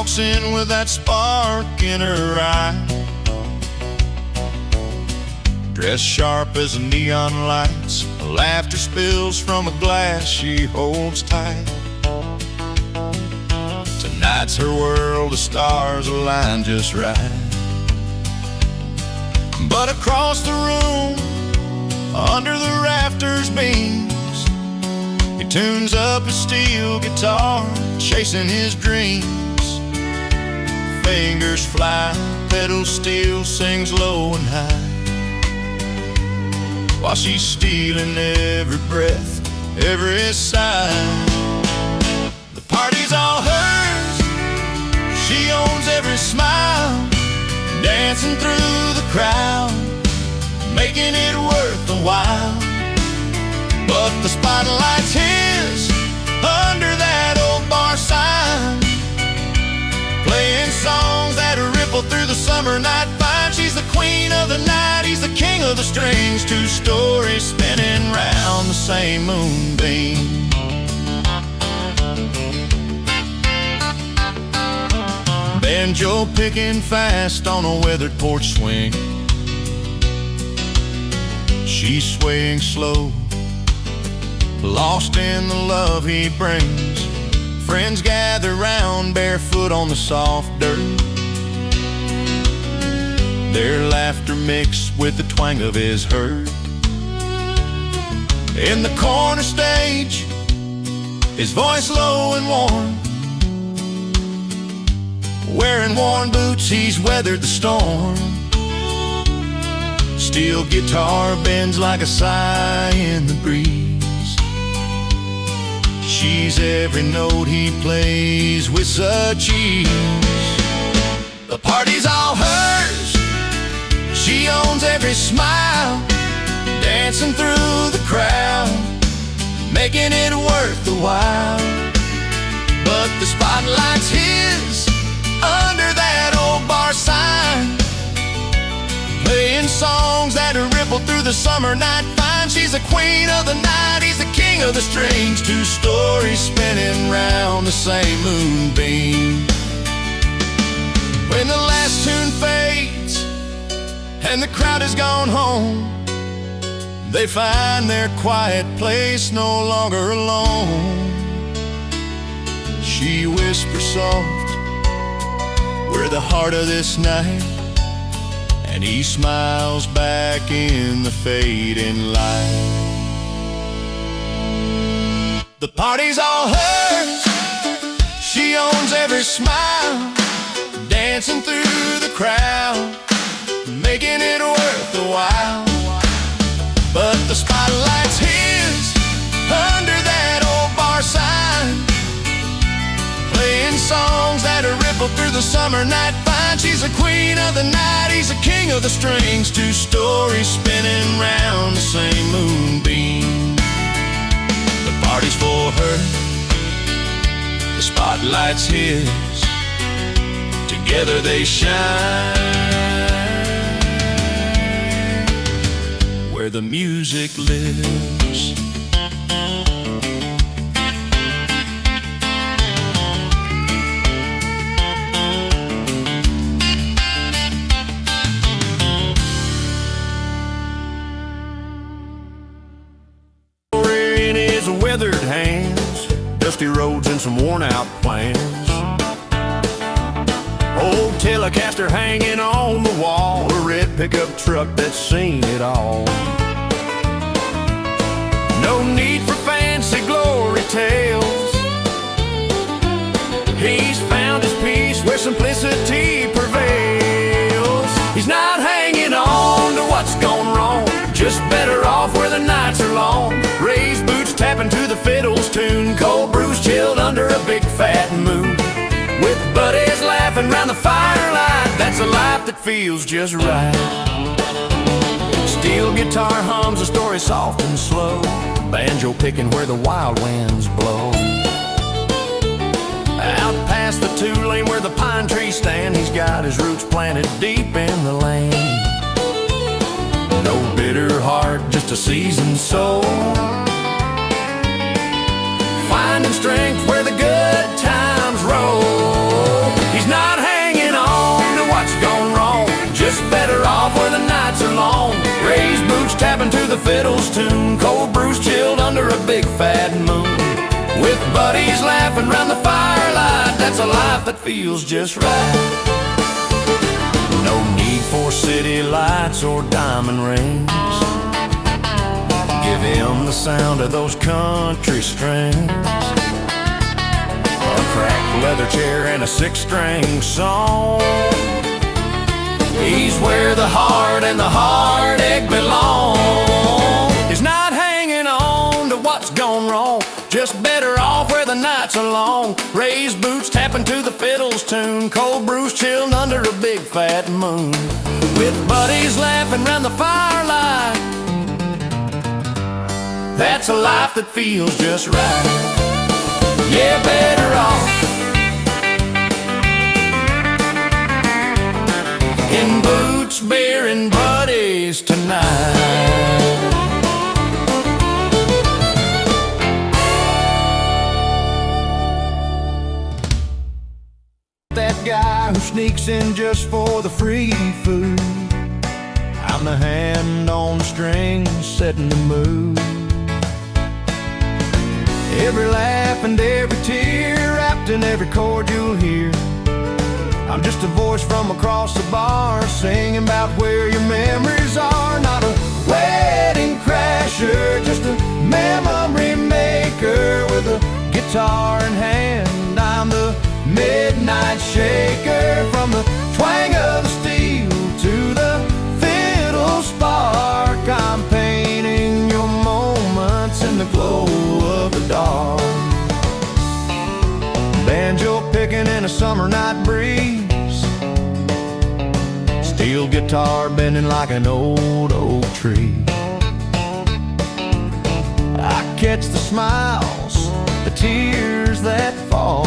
walks in with that spark in her eye, dressed sharp as the neon lights. Laughter spills from a glass she holds tight. Tonight's her world, the stars align just right. But across the room, under the rafters beams, he tunes up his steel guitar, chasing his dreams. Fingers fly, pedals steel, sings low and high, while she's stealing every breath, every sigh. The party's all hers, she owns every smile, dancing through the crowd, making it worth the while. But the spotlight's his, under that old bar sign, playing songs that ripple through the summer night fine. She's the queen of the night, he's the king of the strings. Two stories spinning round the same moonbeam. Banjo picking fast on a weathered porch swing, she's swaying slow, lost in the love he brings. Friends gather round, barefoot on the soft dirt, their laughter mixed with the twang of his hurt. In the corner stage, his voice low and warm, wearing worn boots, he's weathered the storm. Steel guitar bends like a sigh in the breeze. She's every note he plays with such ease. The party's all hers, she owns every smile, dancing through the crowd, making it worth the while. But the spotlight's his, under that old bar sign, playing songs that ripple through the summer night fine. She's the queen of the night, he's the king of the strings. Two stories spinning round the same moonbeam. When the last tune fades and the crowd has gone home, they find their quiet place no longer alone. She whispers soft, we're the heart of this night, and he smiles back in the fading light. The party's all hers, she owns every smile, dancing through the crowd, making it worth the while. But the spotlight's his, under that old bar sign, playing songs that ripple through the summer night fine. She's the queen of the night, he's the king of the strings. Two stories spinning round the same moonbeam. The party's for her, the spotlight's his, together they shine where the music lives. Weathered hands, dusty roads and some worn-out plans. Old Telecaster hanging on the wall, a red pickup truck that's seen it all. No need for fancy glory tales, he's found his peace where simplicity prevails. He's not hanging on to what's gone wrong, just better off where the nights are long. Raised boots tapping to the fiddle's tune, cold brews chilled under a big fat moon, with buddies laughing round the firelight. That's a life that feels just right. Steel guitar hums a story soft and slow, banjo picking where the wild winds blow. Out past the two-lane where the pine trees stand, he's got his roots planted deep in the land. No bitter heart, just a seasoned soul, finding strength where the good times roll. He's fiddle's tune, cold brews chilled under a big fat moon. With buddies laughing round the firelight, that's a life that feels just right. No need for city lights or diamond rings. Give him the sound of those country strings, a cracked leather chair and a six-string song. He's where the heart and the heartache belong. He's not hanging on to what's gone wrong, just better off where the nights are long. Raised boots tapping to the fiddle's tune, cold brews chilled under a big fat moon. With buddies laughing round the firelight, that's a life that feels just right. Yeah, better off in boots, beer, and buddies tonight. That guy who sneaks in just for the free food, I'm the hand on the strings, setting the mood. Every laugh and every tear, wrapped in every chord you'll hear. I'm just a voice from across the bar, singing about where your memories are. Not a wedding crasher, just a memory maker with a guitar in hand. I'm the midnight shaker, from the twang of the steel to the fiddle spark. I'm painting your moments in the glow of the dark. Banjo picking in a summer night breeze, steel guitar bending like an old oak tree. I catch the smiles, the tears that fall,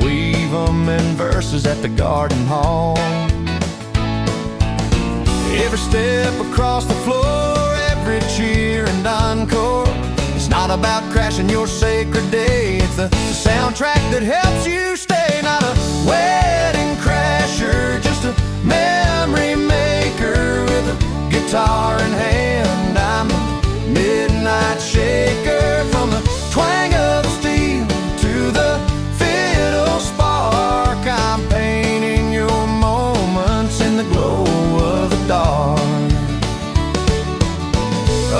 weave them in verses at the garden hall. Every step across the floor, every cheer and encore, it's not about crashing your sacred day, it's the soundtrack that helps you stay. Not a wedding crasher, just a memory maker with a guitar in hand. I'm a midnight shaker, from the twang of the steel to the fiddle spark. I'm painting your moments in the glow of the dark.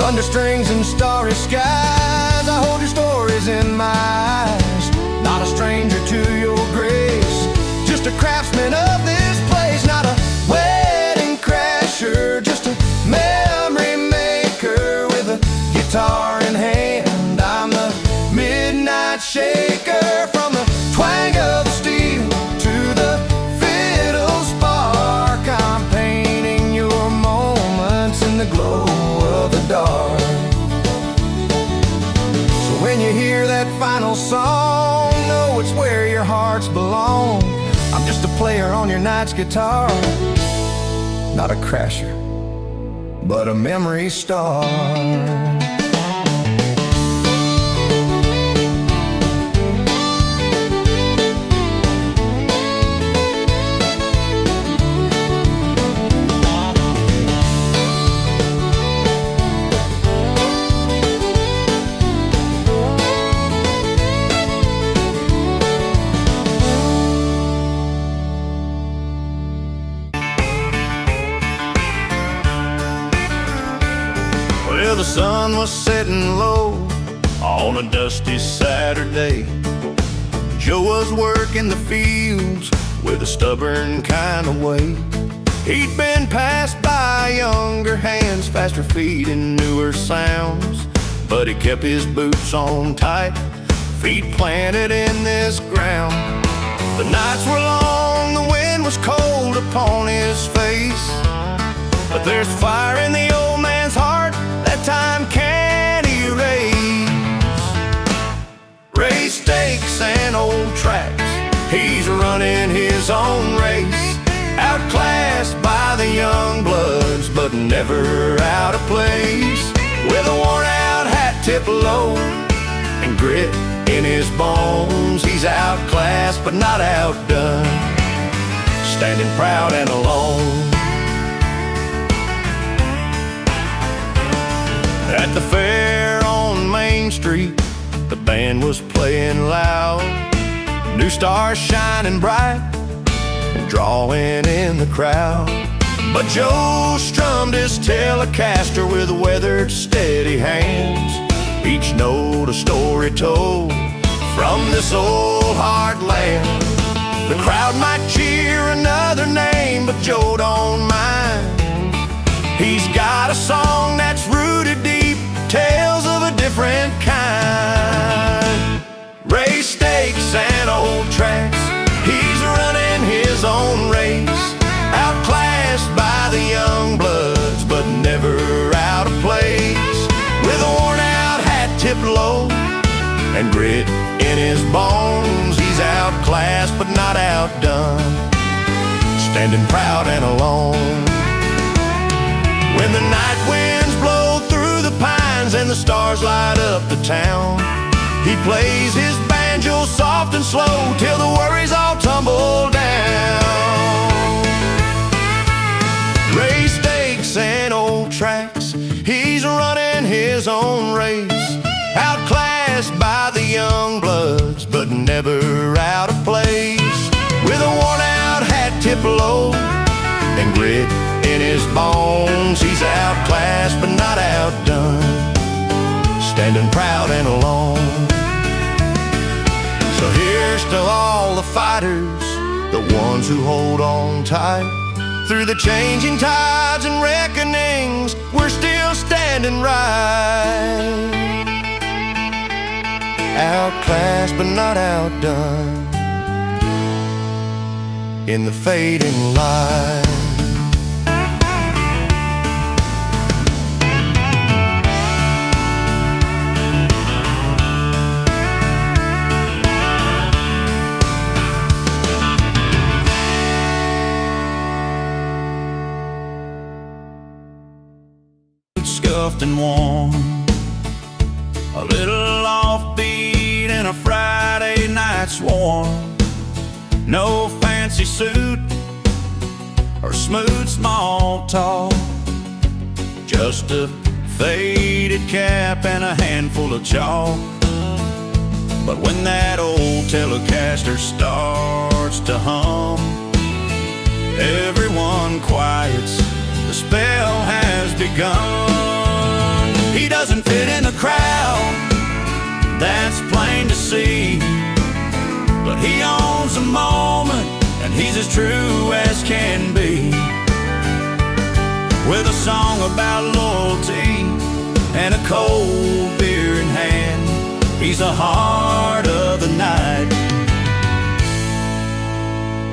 Under strings and starry skies, I hold your stories in my eyes. Not a stranger to your grace, just a craftsman of this place. Not a wedding crasher, just a memory maker with a guitar in hand. I'm the midnight shaker, from the twang of the steel to the fiddle spark. I'm painting your moments in the glow of the dark. So when you hear that final song, know it's where your hearts belong. I'm just a player on your night's guitar, not a crasher, but a memory star. Well, the sun was setting low on a dusty Saturday. Joe was working the fields with a stubborn kind of way. He'd been passed by younger hands, faster feet and newer sounds, but he kept his boots on tight, feet planted in this ground. The nights were long, the wind was cold upon his face, but there's fire in the old man's heart that time can't erase. Race stakes and old tracks, he's running his own race, outclassed by the young bloods, but never out of place. With a worn-out hat tipped low and grit in his bones, he's outclassed but not outdone, standing proud and alone. At the fair on Main Street, the band was playing loud. New stars shining bright, drawing in the crowd. But Joe strummed his Telecaster with weathered, steady hands. Each note a story told from this old heartland. The crowd might cheer another name, but Joe don't mind. He's got a song that's rooted deep, tales of a different kind. Race stakes and old tracks, he's running his own race. Outclassed by the young bloods, but never out of place. With a worn-out hat tipped low and grit in his bones, he's outclassed but not outdone, standing proud and alone. When the night winds blow through the pines and the stars light up the town, he plays his banjo soft and slow till the worries all tumble down. Race stakes and old tracks, he's running his own race. Outclassed by the young bloods, but never out of place. With a worn-out hat tipped low and grit in his bones, he's outclassed but not outdone, standing proud and alone. So here's to all the fighters, the ones who hold on tight. Through the changing tides and reckonings, we're still standing right. Outclassed but not outdone in the fading light. Scuffed and worn, a little offbeat in a Friday night swarm. No fancy suit or smooth small talk, just a faded cap and a handful of chalk. But when that old Telecaster starts to hum, everyone quiets, the spell has begun. He doesn't fit in the crowd, that's plain to see, but he owns the moment and he's as true as can be. With a song about loyalty and a cold beer in hand, he's the heart of the night,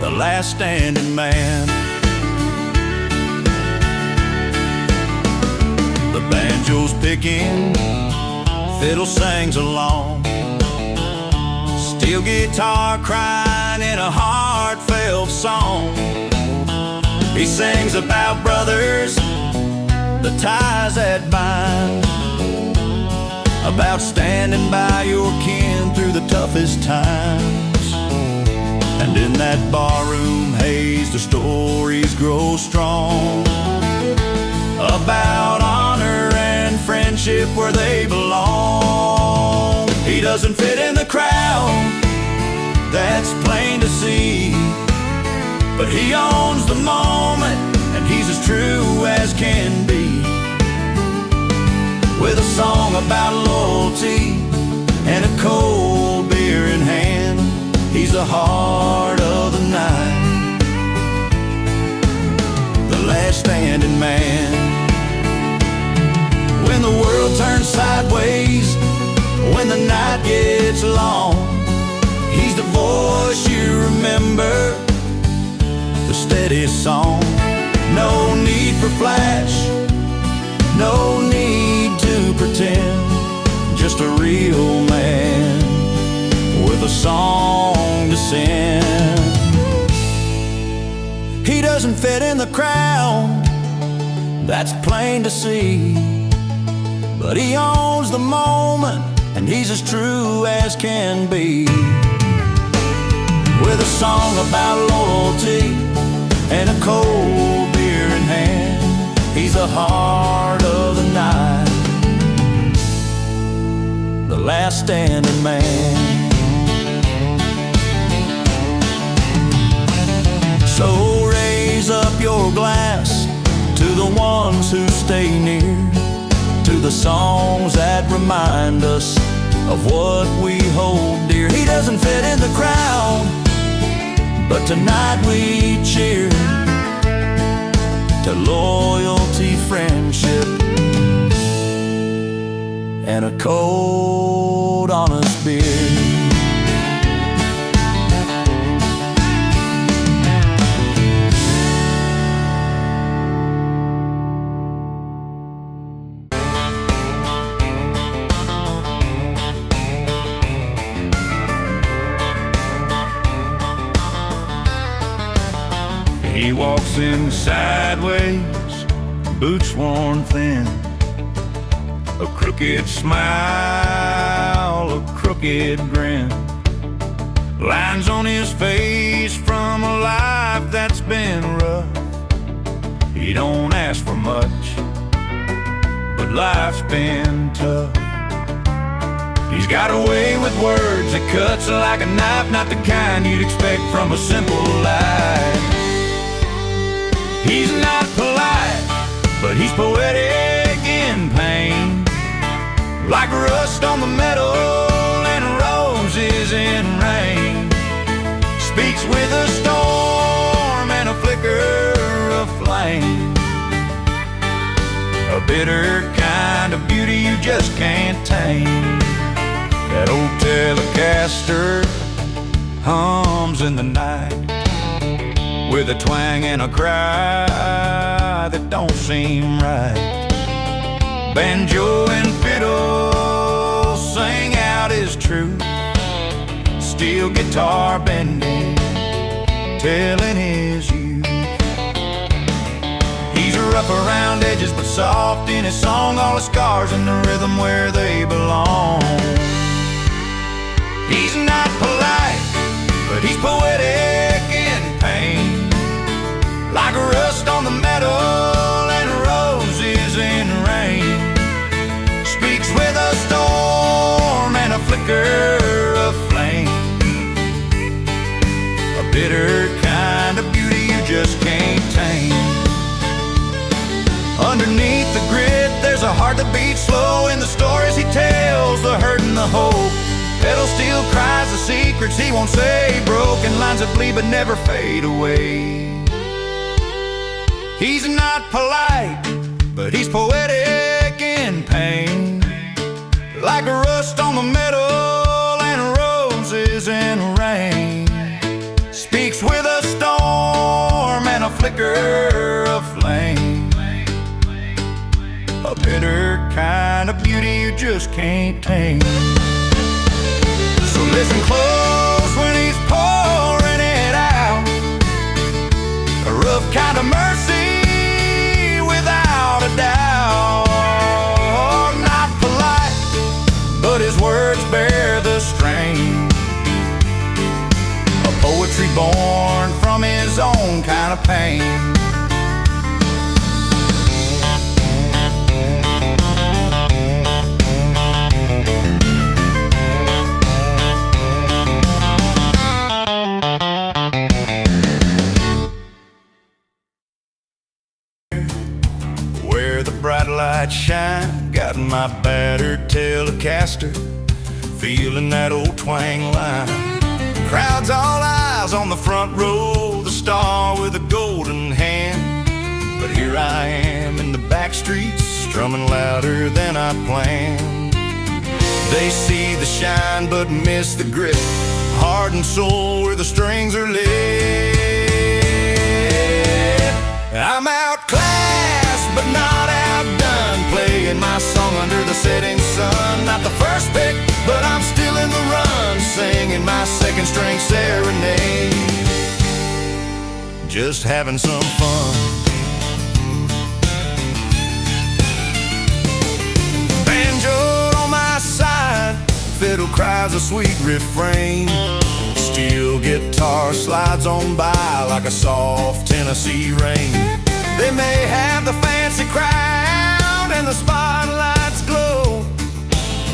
the last standing man. The banjo's picking, fiddle sings along, steel guitar crying in a heartfelt song. He sings about brothers, the ties that bind, about standing by your kin through the toughest times. And in that barroom haze, the stories grow strong, about honor and friendship where they belong. He doesn't fit in the crowd, that's plain to see, but he owns the moment and he's as true as can be. With a song about loyalty and a cold beer in hand, he's the heart of the night, the last standing man. When the world turns sideways, when the night gets long, he's the voice you remember, the steady song. No need for flash, no need to pretend, just a real man with a song to send. He doesn't fit in the crowd, that's plain to see, but he owns the moment and he's as true as can be. With a song about loyalty and a cold beer in hand, he's the heart of the night, outstanding man. So raise up your glass to the ones who stay near, to the songs that remind us of what we hold dear. He doesn't fit in the crowd, but tonight we cheer to loyalty, friendship, and a cold, honest beer. He walks in sideways, boots worn thin, a crooked smile, a crooked grin, lines on his face from a life that's been rough. He don't ask for much, but life's been tough. He's got a way with words that cuts like a knife, not the kind you'd expect from a simple life. He's not polite, but he's poetic in pain, like rust on the metal and roses in rain. Speaks with a storm and a flicker of flame, a bitter kind of beauty you just can't tame. That old Telecaster hums in the night, with a twang and a cry that don't seem right. Banjo and fiddle sing out his truth, steel guitar bending, telling his youth. He's rough around edges but soft in his song, all the scars in the rhythm where they belong. He's not polite, but he's poetic in pain, like rust on the metal and roses in rain. Speaks with a storm and a flicker of flame, a bitter kind of beauty you just can't tame. Underneath the grit there's a heart that beats slow, in the stories he tells, the hurt and the hope. Pedal steel cries the secrets he won't say, broken lines that bleed but never fade away. He's not polite, but he's poetic in pain, like a rust on the metal and roses in rain. Speaks with a storm and a flicker of flame, a bitter kind of beauty you just can't tame. So listen close when he's pouring it out, a rough kind of mercy without a doubt. Not polite, but his words bear the strain, a poetry born from his own kind of pain. Bright lights shine, got my battered Telecaster, feeling that old twang line. Crowds all eyes on the front row, the star with a golden hand. But here I am in the back streets, strumming louder than I planned. They see the shine but miss the grip, heart and soul where the strings are lit. I'm outclassed but not outdone, playing my song under the setting sun. Not the first pick, but I'm still in the run, singing my second string serenade, just having some fun. Banjo on my side, fiddle cries a sweet refrain, steel guitar slides on by like a soft Tennessee rain. They may have the fancy crowd and the spotlights glow,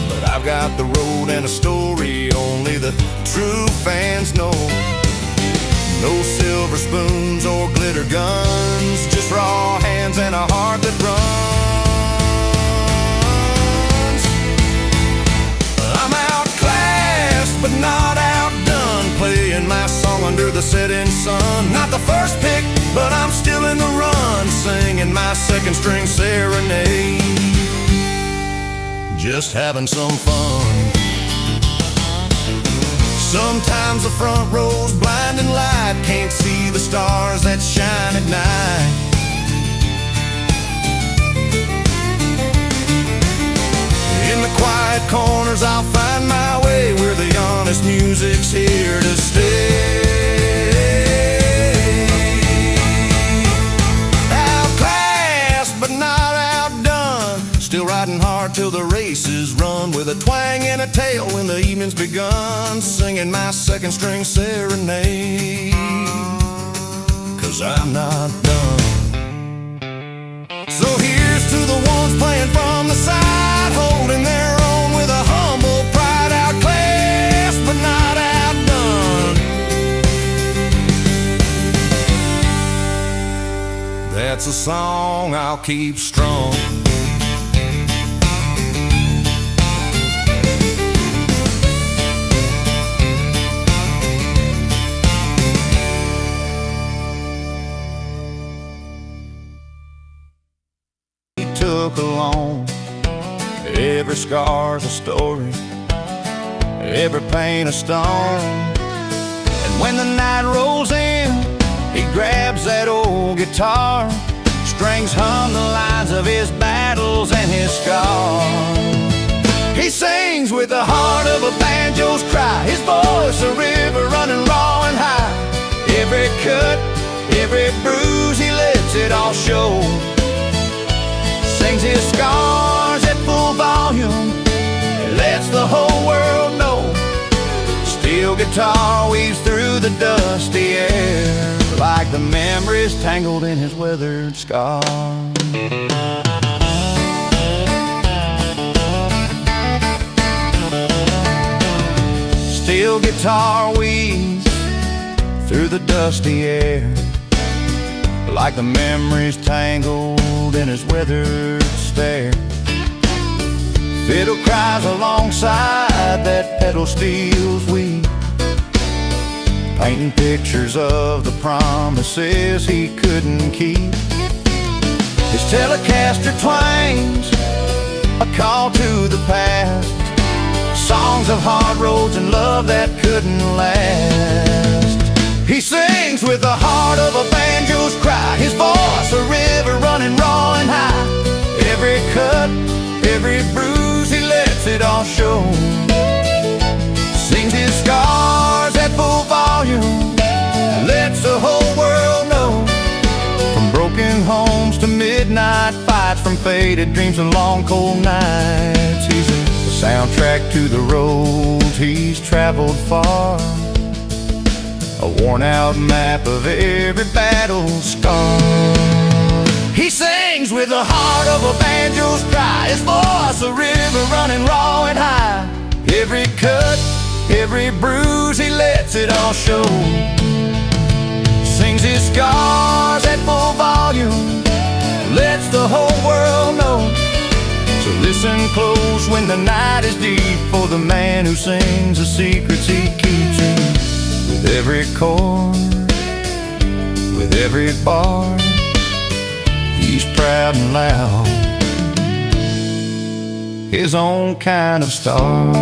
but I've got the road and a story only the true fans know. No silver spoons or glitter guns, just raw hands and a heart that runs. I'm outclassed but not outdone, playing my song under the setting sun. Not the first pick, but I'm still in the run, singing my second string serenade, just having some fun. Sometimes the front row's blinding light, can't see the stars that shine at night. In the quiet corners I'll find my way, where the honest music's here to stay. Outclassed but not outdone, still riding hard till the race is run, with a twang and a tail when the evening's begun, singing my second string serenade, 'cause I'm not done. So here's to the ones playing from the side, holding their own with a humble pride. Outclassed but not outdone, that's a song I'll keep strong. Took along, every scar's a story, every pain a stone. And when the night rolls in, he grabs that old guitar, strings hum the lines of his battles and his scars. He sings with the heart of a banjo's cry, his voice a river running raw and high. Every cut, every bruise, he lets it all show. Sings his scars at full volume, lets the whole world know. Steel guitar weaves through the dusty air, like the memories tangled in his weathered scar. Steel guitar weaves through the dusty air, like the memories tangled in his weathered stare. Fiddle cries alongside that pedal steel's weep, painting pictures of the promises he couldn't keep. His Telecaster twangs a call to the past, songs of hard roads and love that couldn't last. He sings with the heart of a banjo's cry, his voice a river running raw and high. Every cut, every bruise, he lets it all show. Sings his scars at full volume, lets the whole world know. From broken homes to midnight fights, from faded dreams and long cold nights, he's the soundtrack to the roads he's traveled far, a worn-out map of every battle scar. He sings with the heart of a banjo's cry, his voice a river running raw and high. Every cut, every bruise, he lets it all show. Sings his scars at full volume, lets the whole world know. So listen close when the night is deep, for the man who sings the secrets he keeps. With every chord, with every bar, he's proud and loud, his own kind of star.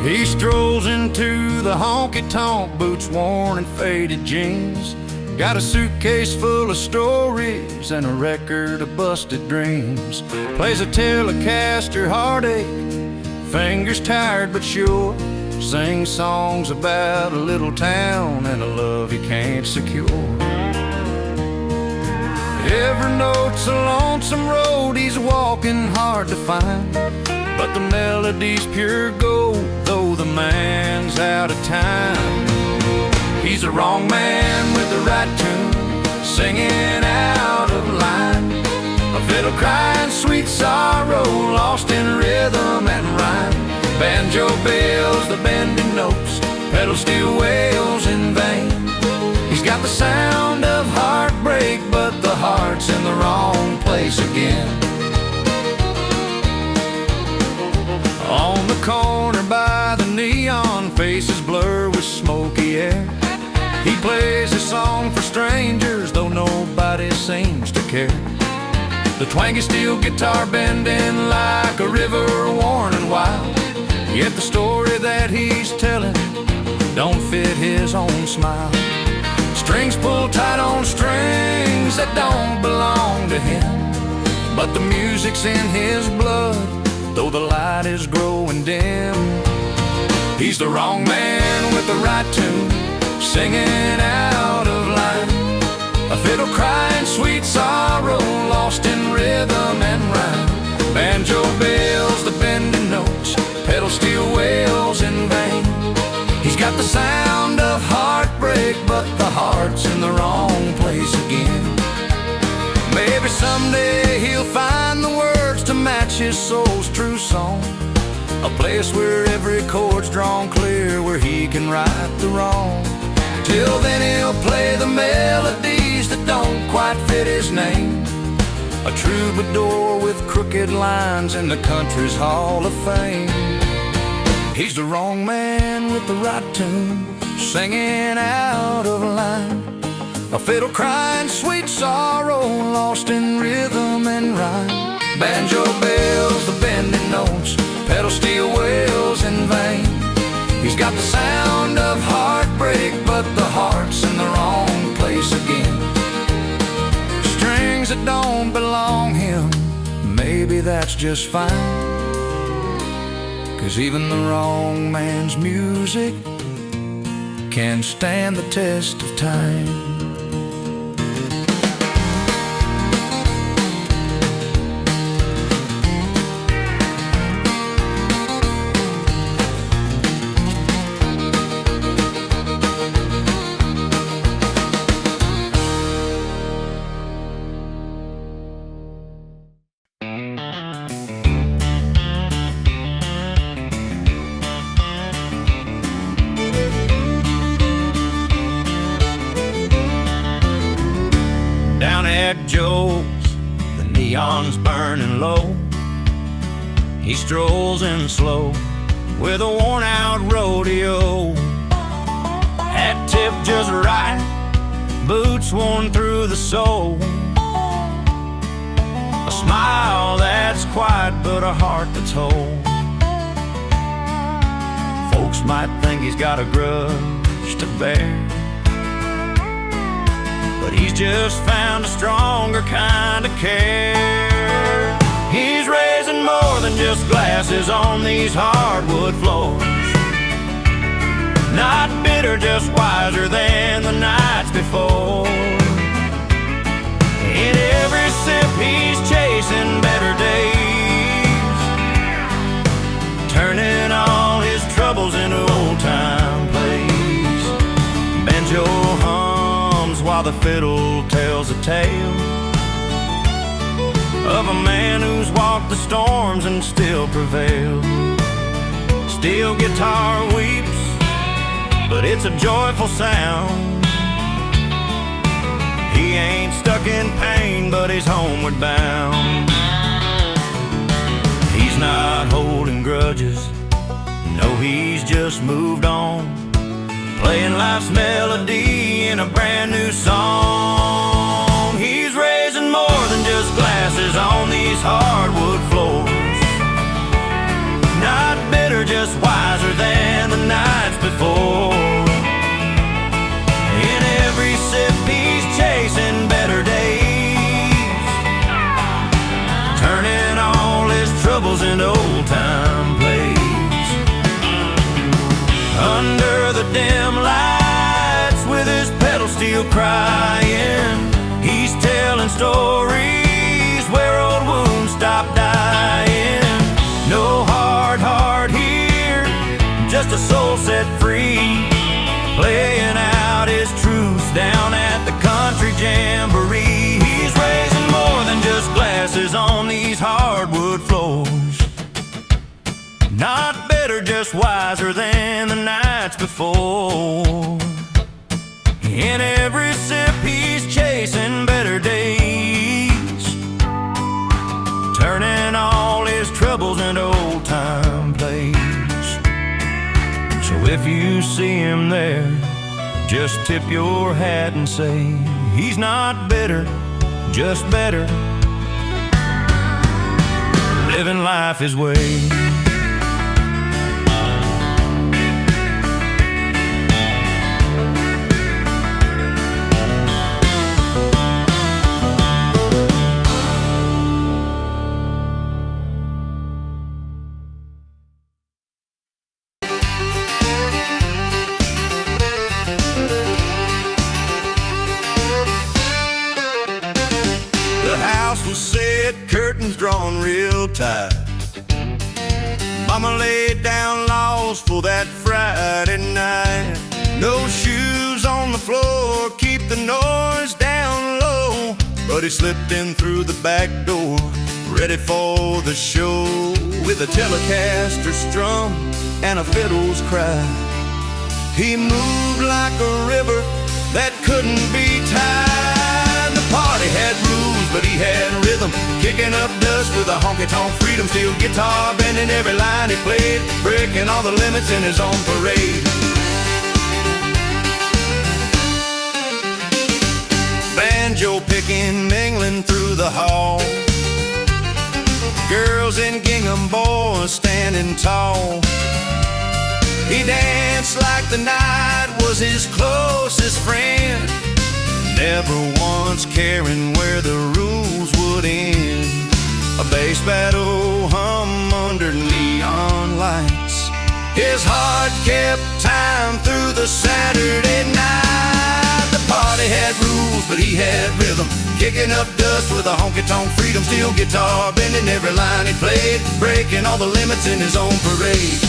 He strolls into the honky-tonk, boots worn and faded jeans. Got a suitcase full of stories and a record of busted dreams. Plays a Telecaster heartache, fingers tired but sure. Sings songs about a little town and a love he can't secure. Every note's a lonesome road he's walking hard to find, but the melody's pure gold, though the man's out of time. He's the wrong man with the right tune, singing out of line. A fiddle crying sweet sorrow, lost in rhythm and rhyme. Banjo bells, the bending notes, pedal steel wails in vain. He's got the sound of heartbreak, but the heart's in the wrong place again. On the corner by the neon, faces blur with smoky air. He plays his song for strangers, though nobody seems to care. The twangy steel guitar bending like a river worn and wild, yet the story that he's telling don't fit his own smile. Strings pull tight on strings that don't belong to him, but the music's in his blood, though the light is growing dim. He's the wrong man with the right tune, singing out of line. A fiddle crying sweet sorrow, lost in rhythm and rhyme. Banjo bells, the bending notes, pedal steel wails in vain. He's got the sound of heartbreak, but the heart's in the wrong place again. Maybe someday he'll find the words to match his soul's true song, a place where every chord's drawn clear, where he can right the wrong. Till then he'll play the melodies that don't quite fit his name, a troubadour with crooked lines in the country's Hall of Fame. He's the wrong man with the right tune, singing out of line. A fiddle crying sweet sorrow, lost in rhythm and rhyme. Banjo bells, the bending notes, pedal steel wails in vain. He's got the sound of heartbreak, but the heart's in the wrong place again. Strings that don't belong him, maybe that's just fine, 'cause even the wrong man's music can stand the test of time. Down at Joe's, the neon's burning low. He strolls in slow with a worn-out rodeo. Hat tip just right, boots worn through the sole. A smile that's quiet, but a heart that's whole. Folks might think he's got a grudge to bear, but he's just found a stronger kind of care. He's raising more than just glasses on these hardwood floors. Not bitter, just wiser than the nights before. In every sip he's chasing better days, turning all his troubles into old-time plays. Banjo hums while the fiddle tells a tale of a man who's walked the storms and still prevailed. Steel guitar weeps, but it's a joyful sound. He ain't stuck in pain, but he's homeward bound. He's not holding grudges, no, he's just moved on, playing life's melody in a brand new song. He's raising more than just glasses on these hardwood floors. Not bitter, just wiser than the nights before. In every sip he's chasing better days, turning all his troubles into old-time plays. crying. He's telling stories where old wounds stop dying. No hard heart here, just a soul set free, playing out his truths down at the country jamboree. He's raising more than just glasses on these hardwood floors. Not better, just wiser than the nights before. In every sip he's chasing better days, turning all his troubles into old-time plays. So if you see him there, just tip your hat and say, he's not bitter, just better, living life his way. Curtains drawn real tight. Mama laid down laws for that Friday night. No shoes on the floor, keep the noise down low. But he slipped in through the back door, ready for the show. With a Telecaster strum and a fiddle's cry, he moved like a river that couldn't be tied. The party had rules, but he had rhythm, kicking up dust with a honky-tonk freedom. Steel guitar bending every line he played, breaking all the limits in his own parade. Banjo picking, mingling through the hall, girls in gingham, boys standing tall. He danced like the night was his closest friend, never once caring where the rules would end. A bass battle hum under neon lights, his heart kept time through the Saturday night. The party had rules, but he had rhythm, kicking up dust with a honky-tonk freedom. Steel guitar bending every line he played, breaking all the limits in his own parade.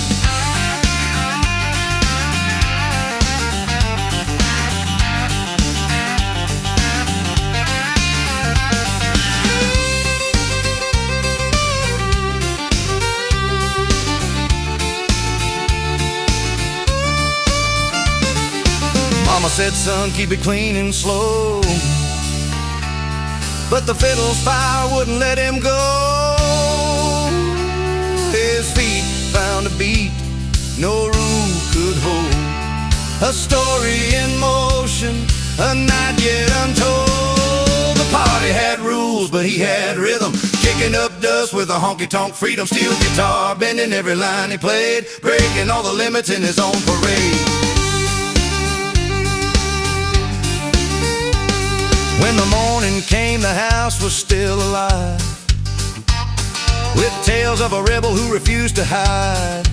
Mama said, son, keep it clean and slow, but the fiddle's fire wouldn't let him go. His feet found a beat no rule could hold, a story in motion, a night yet untold. The party had rules, but he had rhythm, kicking up dust with a honky-tonk freedom. Steel guitar bending every line he played, breaking all the limits in his own parade. When the morning came, the house was still alive, with tales of a rebel who refused to hide.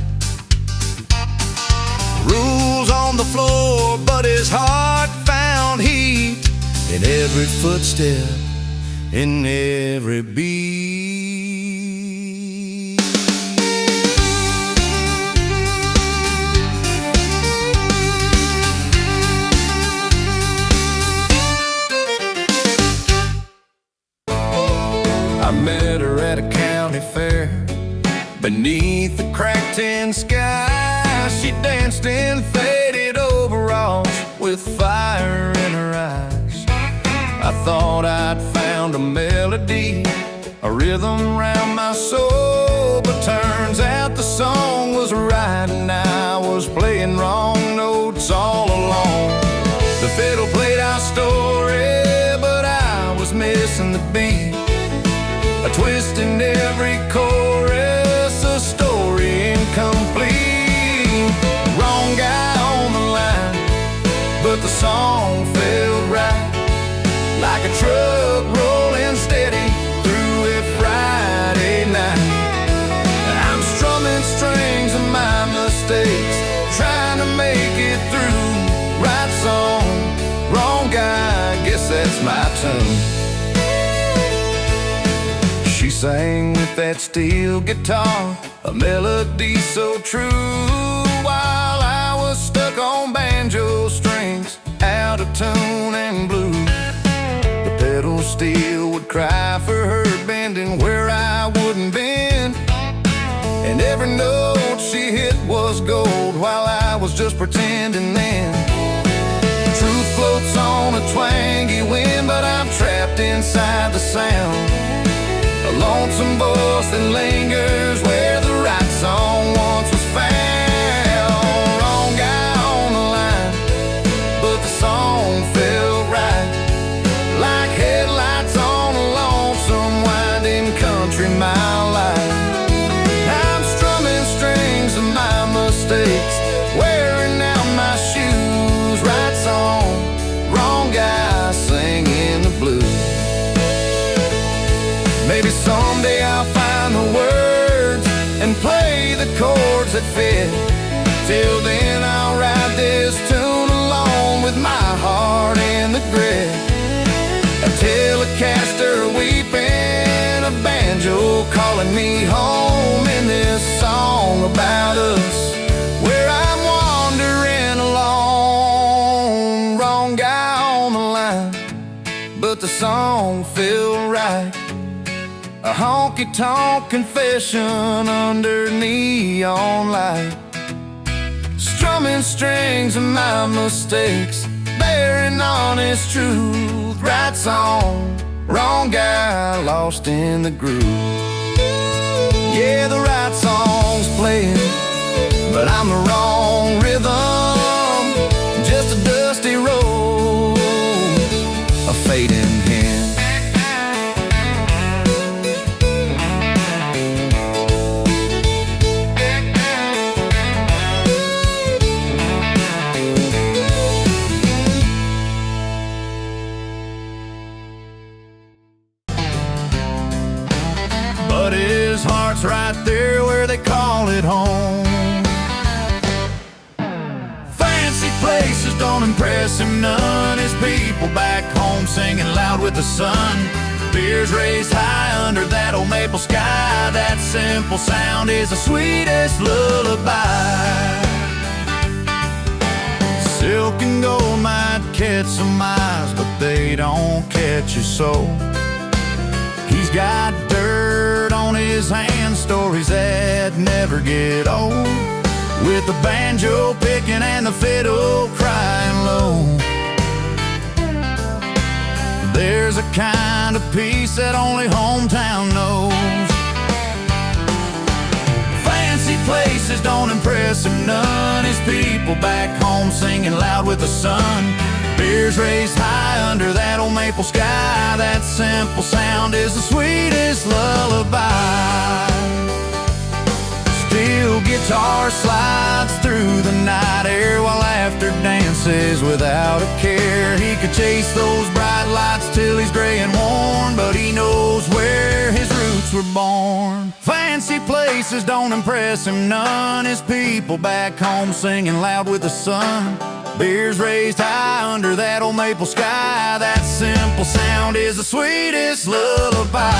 Rules on the floor, but his heart found heat in every footstep, in every beat. I met her at a county fair, beneath the cracked tin sky. She danced in faded overalls with fire in her eyes. I thought I'd found a melody, a rhythm round my soul, but turns out the song was right and I was playing wrong notes all along. The fiddle played our story, but I was missing the beat, a twist in every chorus, a story incomplete. Wrong guy on the line, but the song felt right, like a truck rolling steady through a Friday night. I'm strumming strings of my mistakes, trying to sang with that steel guitar, a melody so true, while I was stuck on banjo strings, out of tune and blue. The pedal steel would cry for her, bending where I wouldn't bend, and every note she hit was gold, while I was just pretending then. Truth floats on a twangy wind, but I'm trapped inside the sound. A lonesome voice that lingers where the right song once was found. Wrong guy on the line, but the song felt right, like headlights on a lonesome winding country mile light. I'm strumming strings of my mistakes, wearing out my shoes. Right song, wrong guy, singing the blues. Maybe someday I'll find the words and play the chords that fit. Till then I'll ride this tune along with my heart in the grit. A Telecaster weeping, a banjo calling me home, in this song about us, where I'm wandering alone. Wrong guy on the line, but the song felt right. A honky-tonk confession under neon light, strumming strings of my mistakes, bearing honest truth. Right song, wrong guy, lost in the groove. Yeah, the right song's playing, but I'm the wrong rhythm. Just a dusty road, a fading hand. But his heart's right there where they call it home. Fancy places don't impress him none. His people back home singing loud with the sun. Beers raised high under that old maple sky. That simple sound is the sweetest lullaby. Silk and gold might catch some eyes, but they don't catch your soul. He's got dirt on his hands, stories that never get old, with the banjo picking and the fiddle crying low. There's a kind of peace that only hometown knows. Fancy places don't impress him none. His people back home singing loud with the sun. Beers raised high under that old maple sky. That simple sound is the sweetest lullaby. Steel guitar slides through the night air while laughter dances without a care. He could chase those bright lights till he's gray and worn, but he knows where his roots were born. Fancy places don't impress him none. His people back home singing loud with the sun. Beers raised high under that old maple sky. That simple sound is the sweetest lullaby.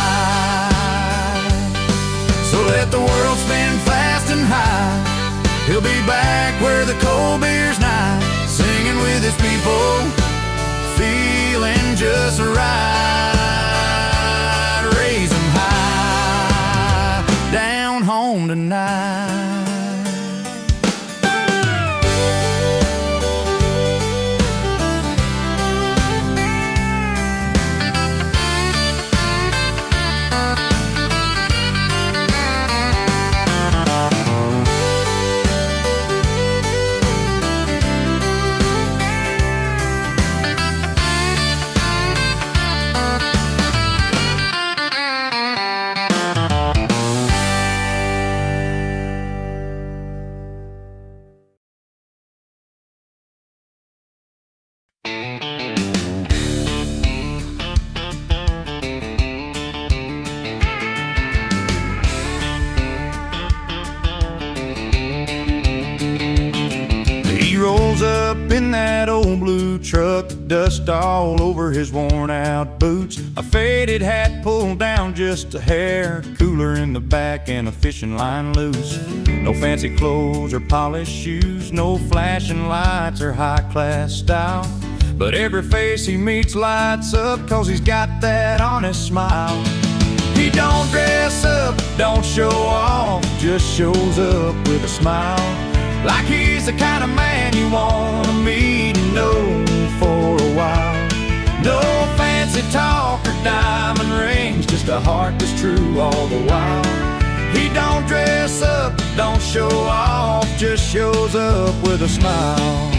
So let the world spin fast and high. He'll be back where the cold beer's nigh, singing with his people, feeling just right. Raise 'em high, down home tonight. rolls up in that old blue truck, dust all over his worn out boots, a faded hat pulled down just a hair, cooler in the back and a fishing line loose. No fancy clothes or polished shoes, no flashing lights or high-class style, but every face he meets lights up 'cause he's got that honest smile. He don't dress up, don't show off, just shows up with a smile, like he's the kind of man you wanna meet and know for a while. No fancy talk or diamond rings, just a heart that's true all the while. He don't dress up, don't show off, just shows up with a smile.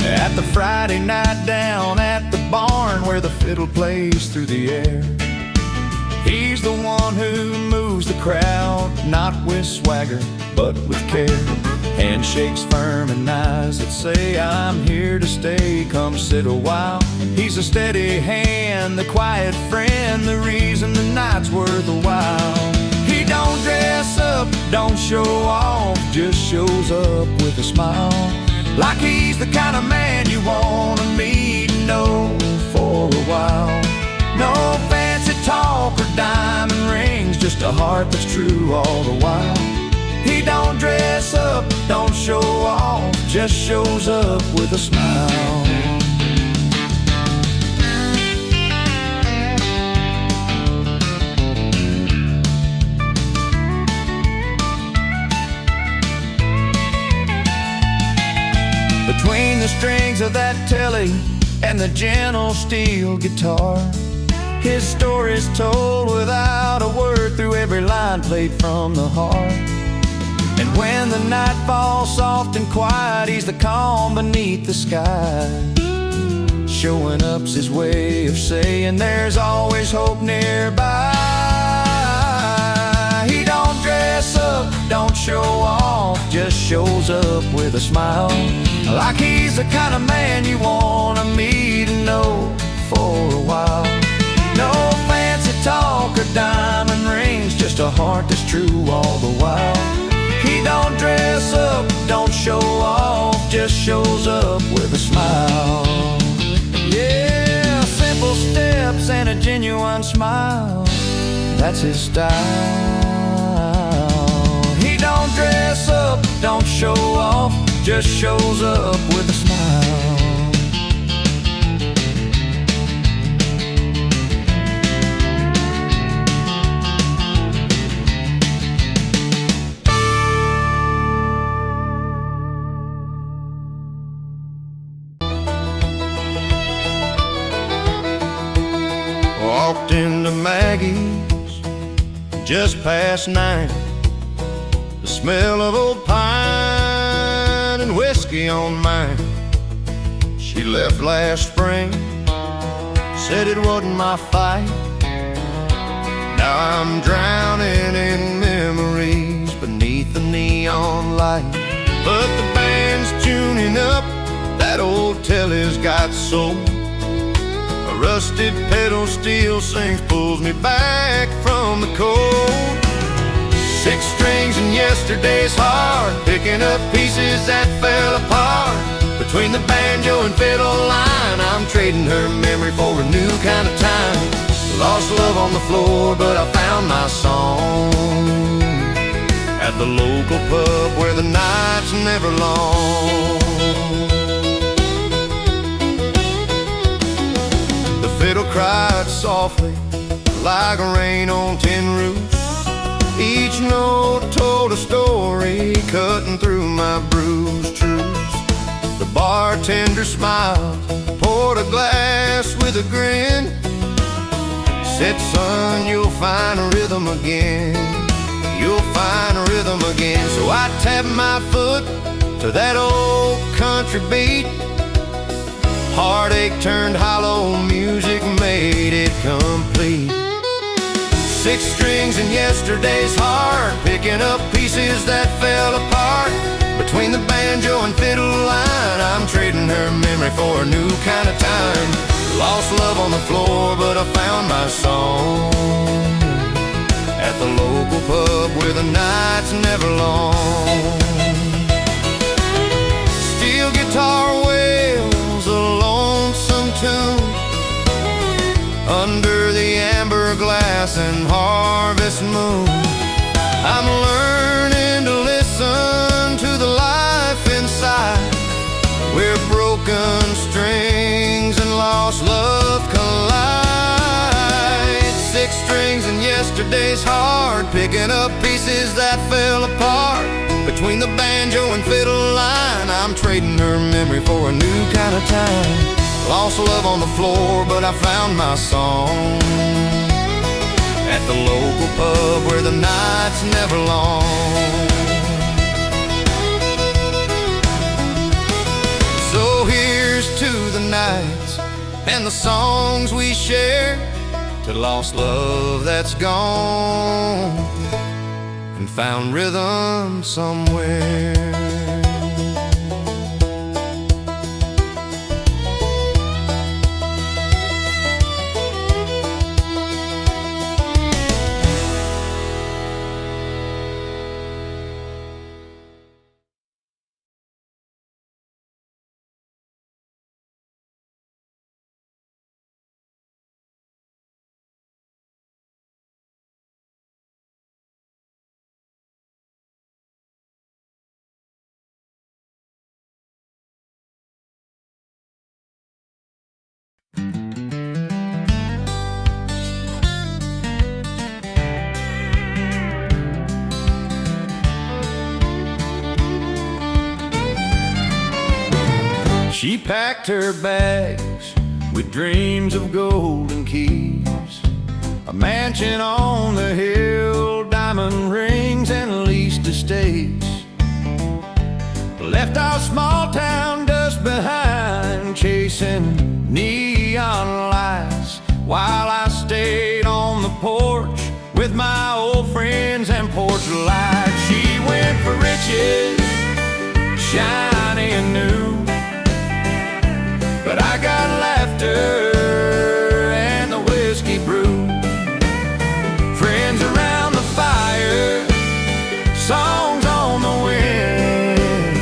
At the Friday night down at the barn where the fiddle plays through the air, he's the one who moves the crowd, not with swagger, but with care. Handshakes firm and eyes that say, I'm here to stay, come sit a while. He's a steady hand, the quiet friend, the reason the night's worth a while. He don't dress up, don't show off, just shows up with a smile, like he's the kind of man you wanna meet and know for a while. No fancy talk or diamond rings, just a heart that's true all the while. He don't dress up, don't show off, just shows up with a smile. Between the strings of that telly and the gentle steel guitar, his story's told without a word, through every line played from the heart. And when the night falls soft and quiet, he's the calm beneath the sky. Showing up's his way of saying there's always hope nearby. He don't dress up, don't show off, just shows up with a smile, like he's the kind of man you wanna meet and know for a while. No fancy talk or diamond rings, just a heart that's true all the while. He don't dress up, don't show off, just shows up with a smile. Yeah, simple steps and a genuine smile, that's his style. He don't dress up, don't show off, just shows up with a smile. Walked into Maggie's just past 9. The smell of old pine and whiskey on mine. She left last spring, said it wasn't my fight. Now I'm drowning in memories beneath the neon light. But the band's tuning up, that old telly's got soul. A rusted pedal steel sings, pulls me back from the cold. 6 strings and yesterday's heart, picking up pieces that fell apart. Between the banjo and fiddle line, I'm trading her memory for a new kind of time. Lost love on the floor, but I found my song at the local pub where the night's never long. The fiddle cried softly like rain on tin roofs. Each note told a story, cutting through my bruised truths. The bartender smiled, poured a glass with a grin, said, son, you'll find a rhythm again. You'll find a rhythm again. So I tapped my foot to that old country beat. Heartache turned hollow, music made it complete. 6 strings and yesterday's heart, picking up pieces that fell apart. Between the banjo and fiddle line, I'm trading her memory for a new kind of time. Lost love on the floor, but I found my song at the local local pub where the night's never long. Steel guitar wails a lonesome tune under the amber glass and harvest moon. I'm learning to listen to the life inside, where broken strings and lost love collide. Six strings in yesterday's heart, picking up pieces that fell apart. Between the banjo and fiddle line, I'm trading her memory for a new kind of time. Lost love on the floor, but I found my song at the local pub where the night's never long. So here's to the nights and the songs we share, to lost love that's gone and found rhythm somewhere. She packed her bags with dreams of golden keys, a mansion on the hill, diamond rings and leased estates. Left our small town dust behind, chasing neon lights, while I stayed on the porch with my old friends and porch lights. She went for riches, shiny and new, but I got laughter and the whiskey brew. Friends around the fire, songs on the wind.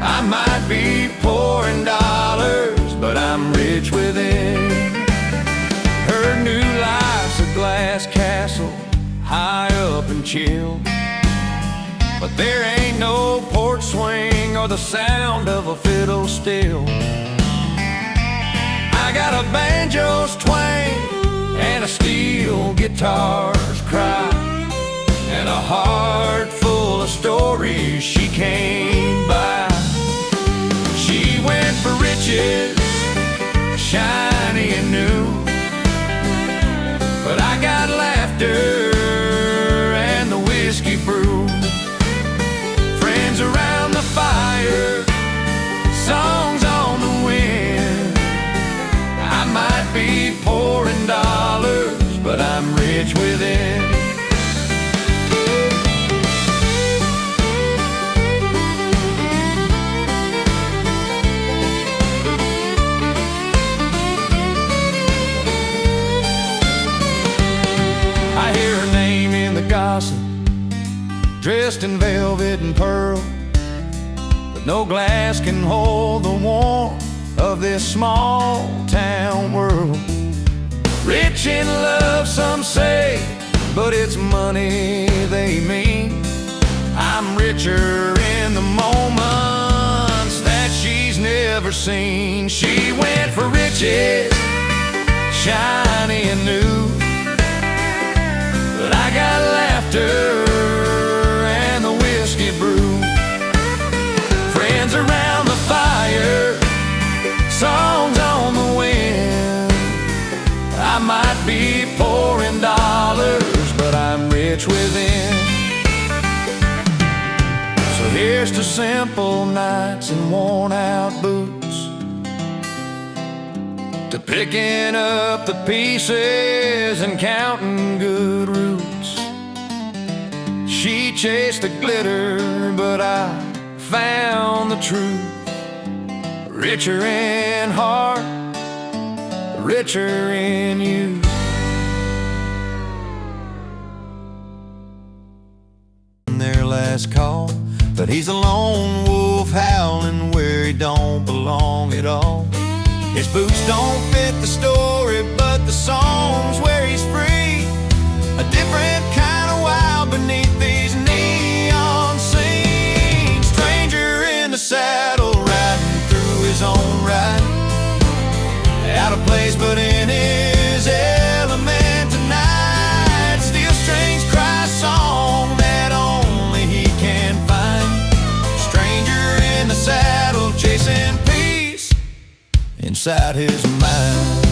I might be poor in dollars, but I'm rich within. Her new life's a glass castle, high up and chill, but there ain't no porch swing or the sound of a fiddle still. I got a banjo's twang and a steel guitar's cry, and a heart full of stories she came by. She went for riches, shiny and new, but I got laughter and the whiskey brew. Friends around the fire, songs on the wind. I might be poor in dollars, but I'm rich within. I hear her name in the gossip, dressed in velvet and pearl, but no glass can hold the warmth of this small town world. Rich in love, some say, but it's money they mean. I'm richer in the moments that she's never seen. She went for riches, shiny and new, but I got laughter and the whiskey brew. Friends around the fire, songs on the wind. I might be poor in dollars, but I'm rich within. So here's to simple nights and worn out boots, to picking up the pieces and counting good roots. She chased the glitter, but I found the truth. Richer in heart, richer in you. last call. But he's a lone wolf howling where he don't belong at all. His boots don't fit the story, but the song's where he's free. A different kind of wild beneath these neon scenes. Stranger in the saddle, riding through his own ride. Out of place but in his element tonight. Steel strings cry a song that only he can find. Stranger in the saddle, chasing peace inside his mind.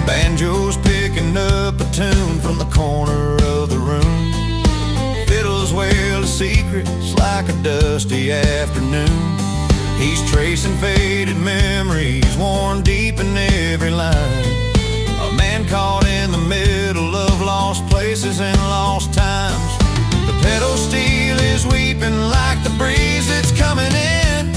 Banjo's picking up a tune from the corner of the room. Fiddles wail his secrets like a dusty afternoon. He's tracing faded memories, worn deep in every line. A man caught in the middle of lost places and lost times. The pedal steel is weeping like the breeze that's coming in,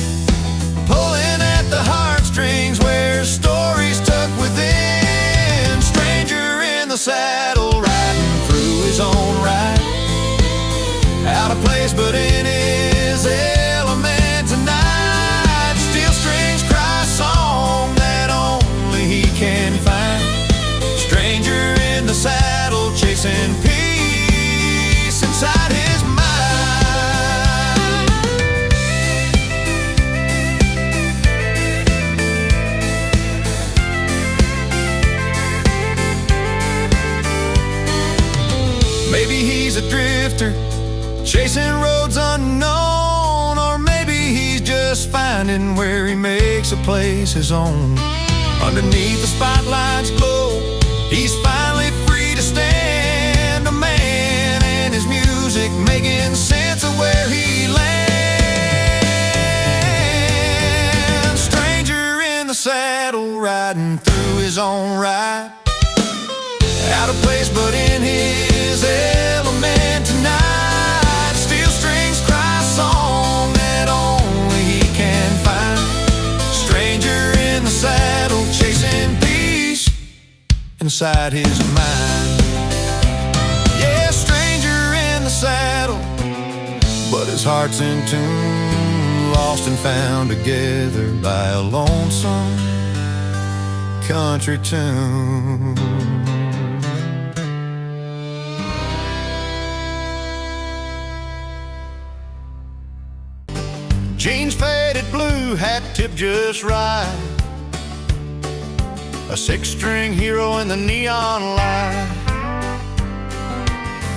pulling at the heartstrings where stories tuck within. Stranger in the saddle, riding through his own ride. Out of place but in his element tonight. Steel strings cry a song that only he can find. Stranger in the saddle, chasing peace inside his mind. Maybe he's a drifter, chasing roads unknown. Or maybe he's just finding where he makes a place his own. Underneath the spotlight's glow, he's finally free to stand. A man and his music making sense of where he lands. Stranger in the saddle, riding through his own ride. Out of place but in his element tonight. Steel strings cry a song that only he can find. Stranger in the saddle, chasing peace inside his mind. Yeah, stranger in the saddle, but his heart's in tune, lost and found together by a lonesome country tune. Jeans faded blue, hat tip just right. A six-string hero in the neon light.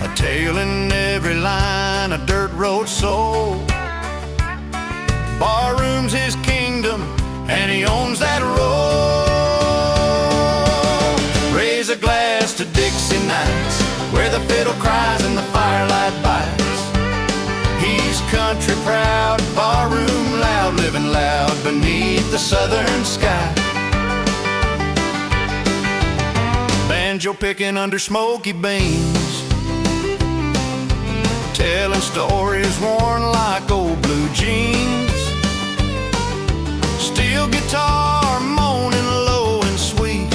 A tale in every line, a dirt road soul. Barroom's his kingdom, and he owns that road. Raise a glass to Dixie nights, where the fiddle cries and the firelight bites. He's country proud, barroom loud, living loud beneath the southern sky. Banjo picking under smoky beams, telling stories worn like old blue jeans. Steel guitar moaning low and sweet,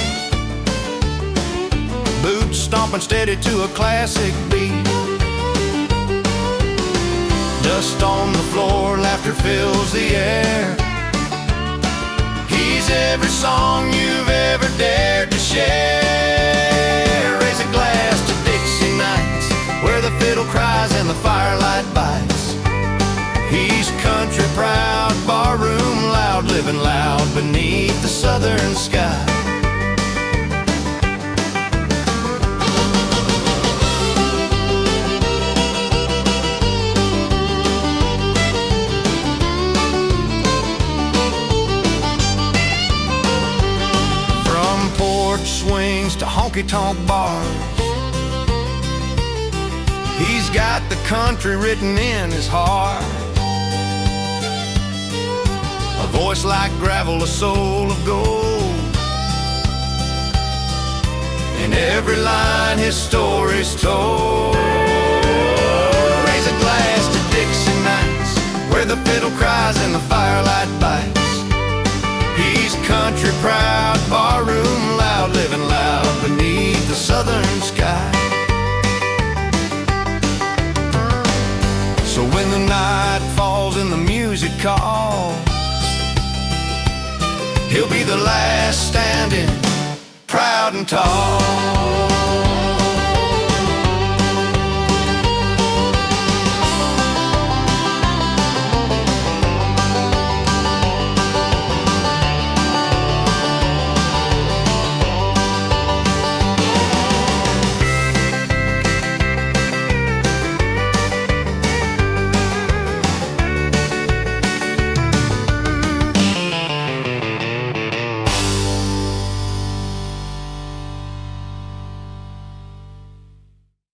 boots stomping steady to a classic beat. Dust on the floor, laughter fills the air. He's every song you've ever dared to share. Raise a glass to Dixie nights, where the fiddle cries and the firelight bites. He's country proud, barroom loud, living loud beneath the southern sky. Swings to honky-tonk bars, he's got the country written in his heart. A voice like gravel, a soul of gold. In every line his story's told. Raise a glass to Dixie nights, where the fiddle cries and the firelight bites. He's country proud, barroom loud, living loud beneath the southern sky. calls. He'll be the last standing, proud and tall.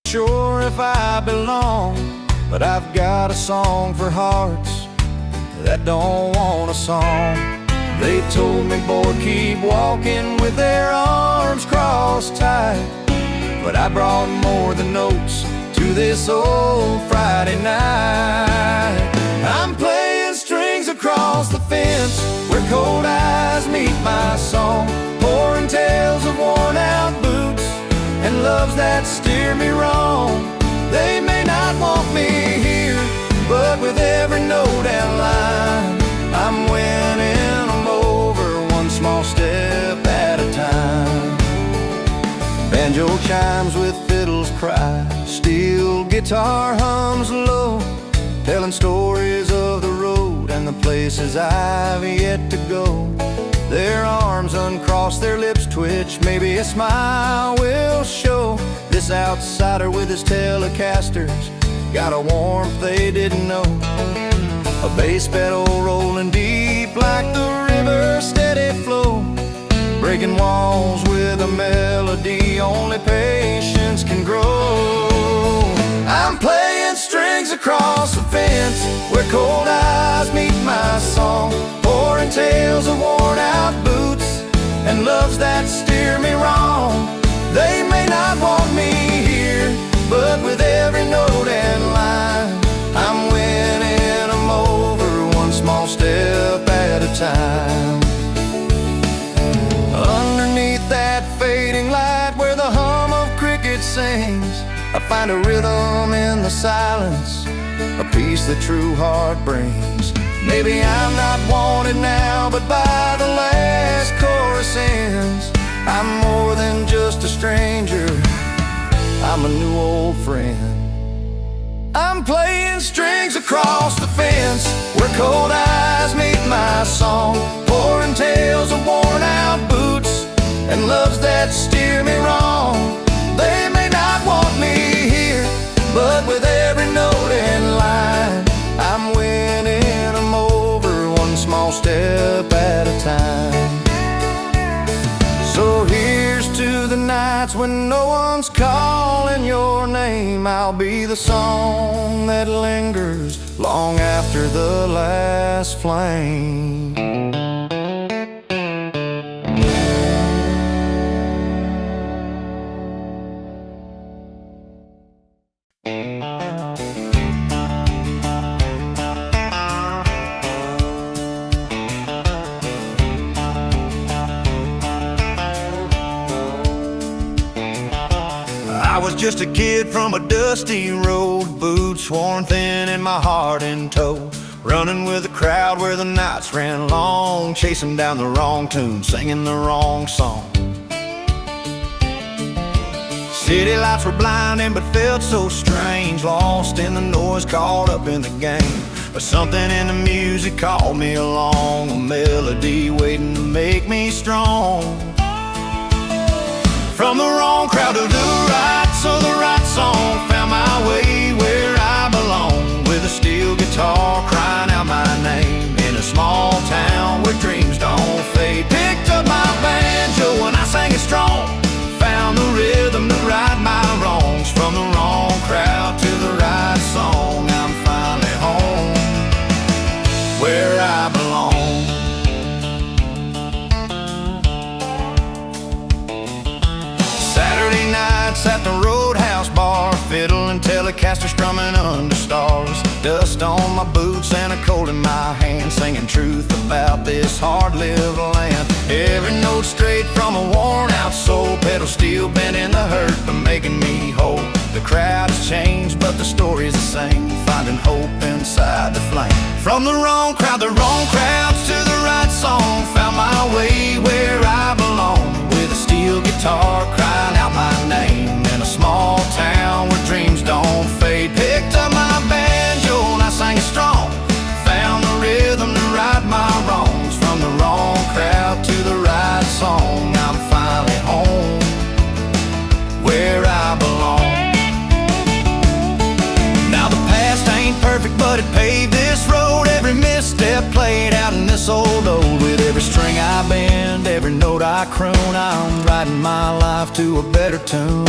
Sure if I belong, but I've got a song for hearts that don't want a song. They told me, boy, keep walking with their arms crossed tight, but I brought more than notes to this old Friday night. I'm playing strings across the fence where cold eyes meet my song, pouring tales of worn out boots and loves that steer me wrong. They may not want me here, but with every note and line, I'm winning them over one small step at a time. Banjo chimes with fiddles cry, steel guitar hums low, telling stories of the road and the places I've yet to go. Their arms uncross, their lips twitch, maybe a smile will show. This outsider with his Telecasters got a warmth they didn't know. A bass pedal rolling deep like the river's steady flow, breaking walls with a melody only patience can grow. I'm playing strings across the fence where cold eyes meet my song, pouring tales of worn out boots and loves that steer me wrong. They may not want me here, but with every note and line, I'm winning them over one small step at a time. Underneath that fading light where the hum of crickets sings, I find a rhythm in the silence, a piece that true heart brings. Maybe I'm not wanted now, but by the last chorus ends, I'm more than just a stranger, I'm a new old friend. I'm playing strings across the fence where cold eyes meet my song, pouring tales of worn out boots and loves that steer me wrong. They may not want me here, but with every note and line, I'm winning them over one small step at a time. So here's to the nights when no one's calling your name. I'll be the song that lingers long after the last flame. I was just a kid from a dusty road, boots worn thin and my heart in tow, running with a crowd where the nights ran long, chasing down the wrong tune, singing the wrong song. City lights were blinding but felt so strange, lost in the noise, caught up in the game. But something in the music called me along, a melody waiting to make me strong. From the wrong crowd to the right, so the right song found my way where I belong, with a steel guitar crying out my name in a small town where dreams don't fade. Picked up my banjo and I sang it strong, found the rhythm to right my wrongs. From the wrong crowd to the right song, I'm finally home where I belong. Saturday nights at the Roadhouse bar, fiddle and Telecaster strumming under stars, dust on my boots and a cold in my hand, singing truth about this hard-lived land. Every note straight from a worn-out soul, pedal steel bent in the hurt but making me whole. The crowd has changed but the story's the same, finding hope inside the flame. From the wrong crowds to the right song. Found my way where I belong, with a steel guitar crying out my name. In a small town where dreams don't fade. Picked up my banjo and I sang it strong. Found the rhythm to right my wrongs. From the wrong crowd to the right song. I'm finally home, where I belong. Now the past ain't perfect, but it paved this road. Every misstep played out in this old ode. With every string I bend, every note I croon, I'm writing my life to a better tune.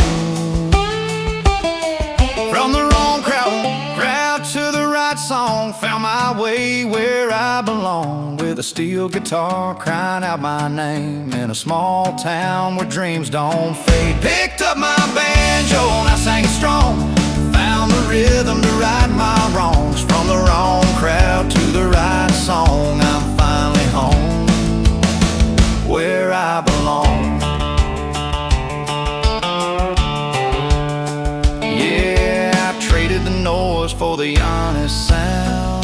From the wrong crowd to the right song. Found my way where I belong, with a steel guitar crying out my name. In a small town where dreams don't fade. Picked up my banjo and I sang it strong. Found the rhythm to right my wrongs. From the wrong crowd to the right song. I'm finally home, where I belong. Yeah, I traded the noise for the honest sound.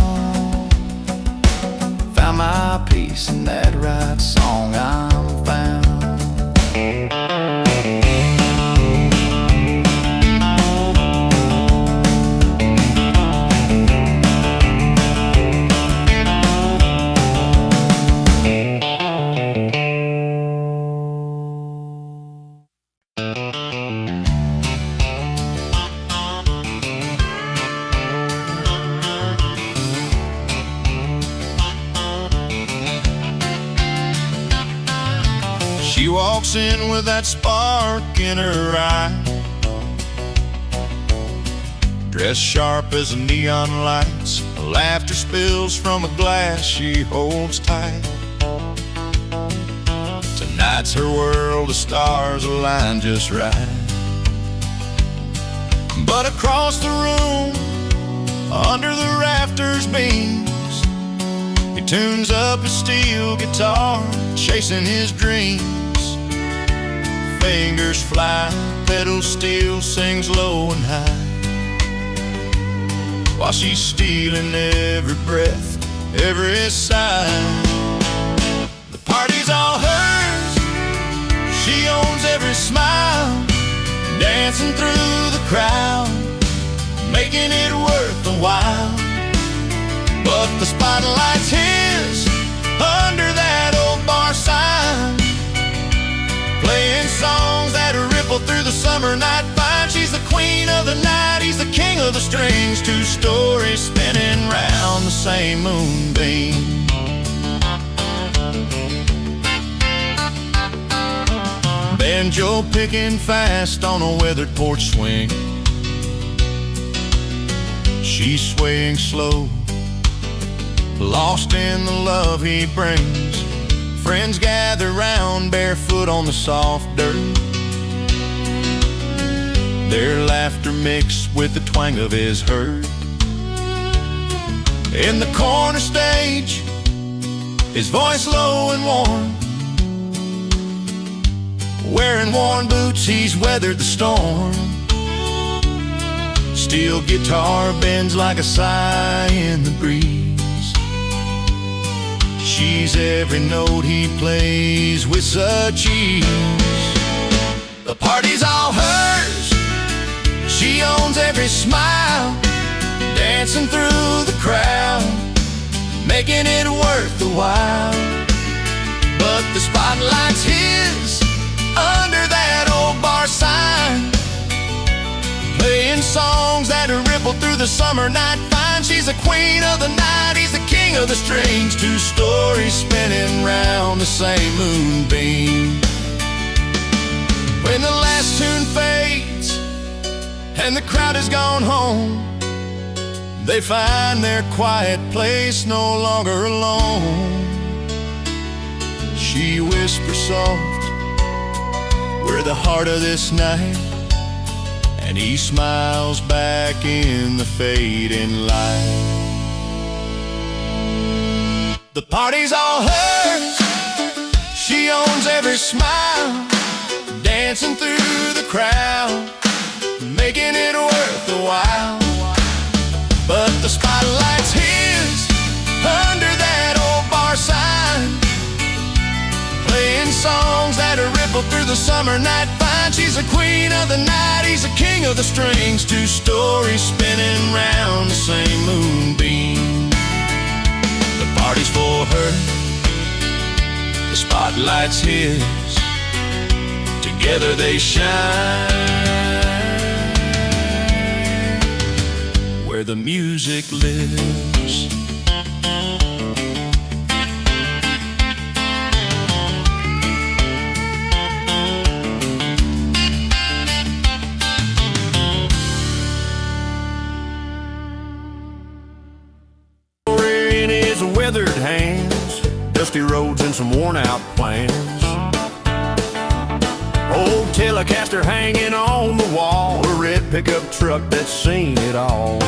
Found my peace in that right song. I'm found. She walks in with that spark in her eye, dressed sharp as the neon lights. Laughter spills from a glass she holds tight. Tonight's her world, the stars align just right. But across the room, under the rafters beams, he tunes up his steel guitar, chasing his dreams. Fingers fly, pedals steel, sings low and high, while she's stealing every breath, every sigh. The party's all hers, she owns every smile, dancing through the crowd, making it worth the while. But the spotlight's his, under that old bar sign, playing songs that ripple through the summer night fine. She's the queen of the night, he's the king of the strings. Two stories spinning round the same moonbeam. Banjo picking fast on a weathered porch swing. She's swaying slow, lost in the love he brings. Friends gather round, barefoot on the soft dirt, their laughter mixed with the twang of his hurt. In the corner stage, his voice low and warm, wearing worn boots, he's weathered the storm. Steel guitar bends like a sigh in the breeze. She's every note he plays with such ease. The party's all hers, she owns every smile, dancing through the crowd, making it worth the while. But the spotlight's his, under that old bar sign, playing songs that ripple through the summer night fine. She's the queen of the night, he's the king of the strings. Two stories spinning round the same moonbeam. When the last tune fades and the crowd has gone home, they find their quiet place no longer alone. She whispers soft, we're the heart of this night, and he smiles back in the fading light. The party's all hers, she owns every smile, dancing through the crowd, making it worth the while. But the spotlight's his, faithful through the summer night. Fine, she's a queen of the night, he's a king of the strings. Two stories spinning round the same moonbeam. The party's for her, the spotlight's his. Together they shine where the music lives. In his weathered hands, dusty roads and some worn-out plans. Old Telecaster hanging on the wall, a red pickup truck that's seen it all.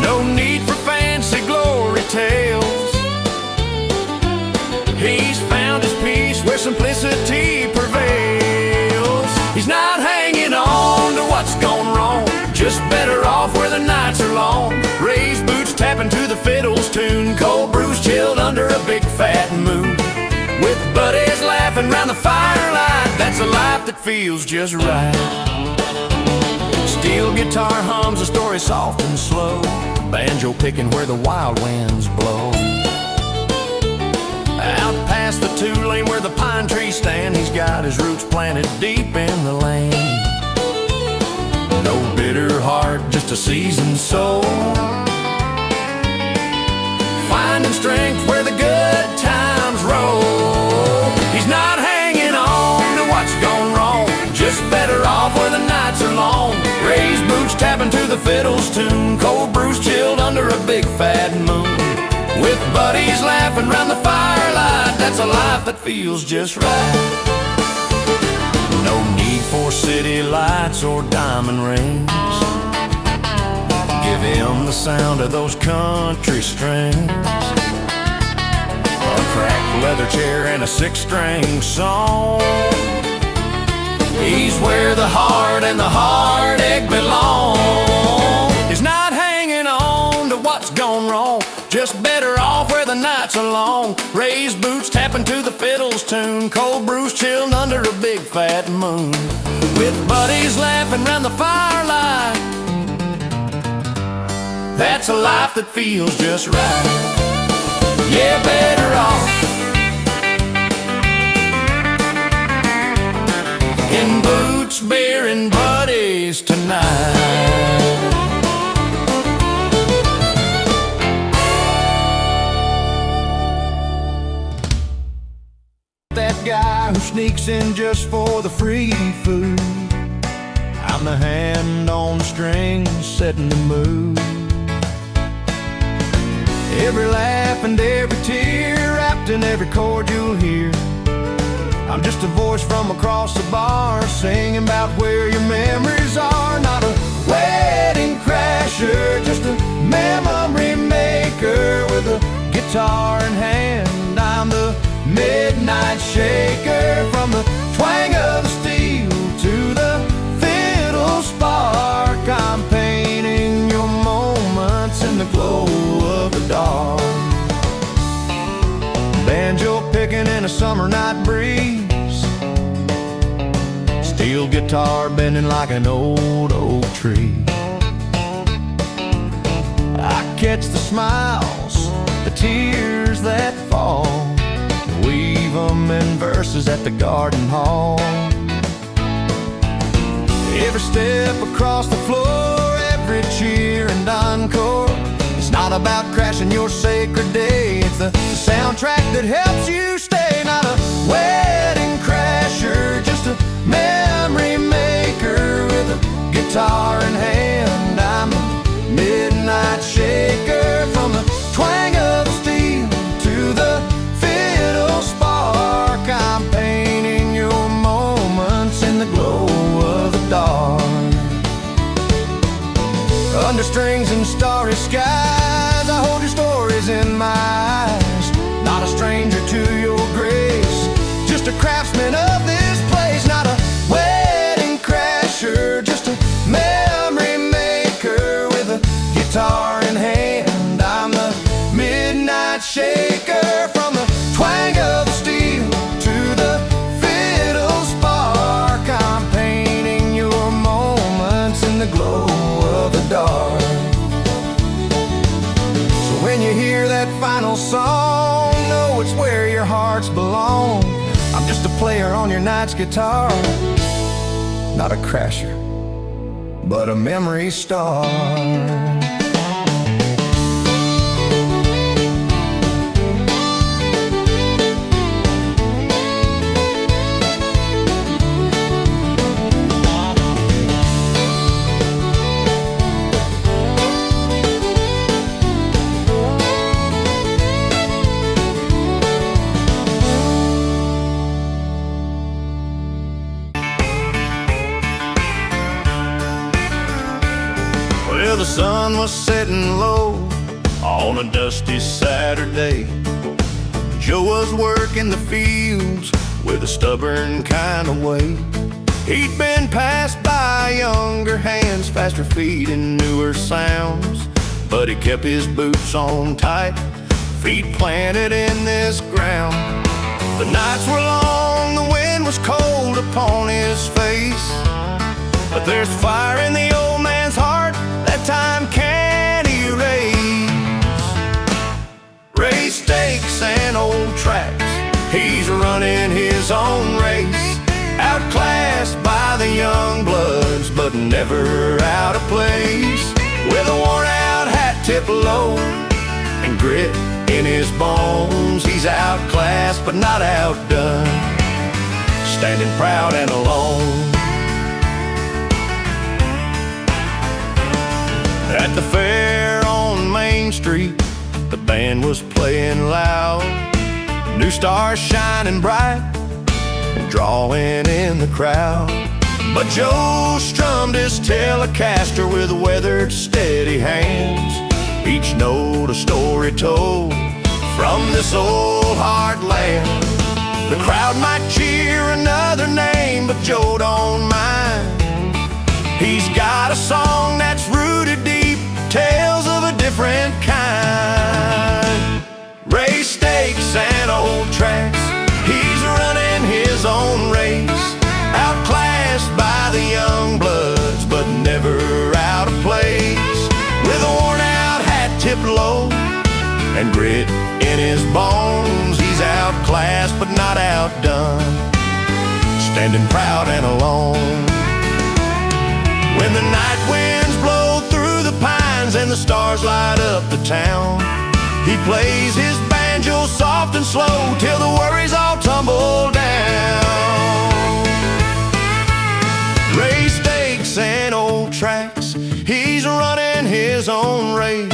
No need for fancy glory tales. He's found his peace where simplicity prevails. He's not hanging on to what's gone wrong, just better off where the nights are long. Raised boots tapping to the fiddle's tune, cold brews chilled under a big fat moon. With buddies laughing round the firelight, that's a life that feels just right. Steel guitar hums a story soft and slow, banjo picking where the wild winds blow. Out past the two-lane where the pine trees stand, he's got his roots planted deep in the land. No bitter heart, just a seasoned soul, finding strength where the good times roll. He's not hanging on to what's gone wrong, just better off where the nights are long. Raised boots tapping to the fiddle's tune, cold brews chilled under a big fat moon. With buddies laughing round the firelight, that's a life that feels just right. No need for city lights or diamond rings, give him the sound of those country strings. A cracked leather chair and a six-string song. He's where the heart and the heartache belong. He's not hanging on to what's gone wrong, just better off where the nights are long. Raised boots tapping to the fiddle's tune, cold brews chilled under a big fat moon. With buddies laughing round the firelight, that's a life that feels just right. Yeah, better off in boots, beer, and buddies tonight. That guy who sneaks in just for the free food, I'm the hand on the string setting the mood. Every laugh and every tear wrapped in every chord you'll hear. I'm just a voice from across the bar singing about where your memories are. Not a wedding crasher, just a memory maker with a guitar in hand. I'm the midnight shaker, from the twang of the steel to the fiddle spark. I'm painting your moments in the glow of the dark. Banjo picking in a summer night breeze, steel guitar bending like an old oak tree. I catch the smiles, the tears that fall, weave them in verses at the garden hall. Every step across the floor, every cheer and encore, it's not about crashing your sacred day, it's the soundtrack that helps you stay. Not a wedding crasher, just a memory maker with a guitar in hand. I'm a midnight shaker, from the twang of the steel to the fiddle spark. I'm painting your moments in the glow of the dark. Under strings and starry skies, I hold your stories in my eyes. Not a stranger to your grace, just a craftsman of this place. Not a wedding crasher, just a memory maker with a guitar in hand. I'm the midnight shaker, from the twang of the steel to the final song. No, it's where your hearts belong. I'm just a player on your night's guitar, not a crasher, but a memory star. Well, the sun was setting low on a dusty Saturday. Joe was working the fields with a stubborn kind of way. He'd been passed by younger hands, faster feet and newer sounds, but he kept his boots on tight, feet planted in this ground. The nights were long, the wind was cold upon his face, but there's fire in the old man's heart that time can't erase. Race stakes and old tracks, he's running his own race, outclassed by the young bloods, but never out of place. With a worn-out hat tipped low and grit in his bones, he's outclassed but not outdone, standing proud and alone. At the fair on Main Street, the band was playing loud, new stars shining bright and drawing in the crowd. But Joe strummed his Telecaster with weathered, steady hands, each note a story told from this old heartland. The crowd might cheer another name, but Joe don't mind. He's got a song that's rooted deep, tales of a different kind. Race stakes and old tracks, he's running his own race, outclassed by the young bloods, but never out of place. With a worn-out hat tipped low and grit in his bones, he's outclassed but not outdone, standing proud and alone. When the night winds blow through the pines and the stars light up the town, he plays his banjo soft and slow till the worries all tumble down. Race stakes and old tracks, he's running his own race,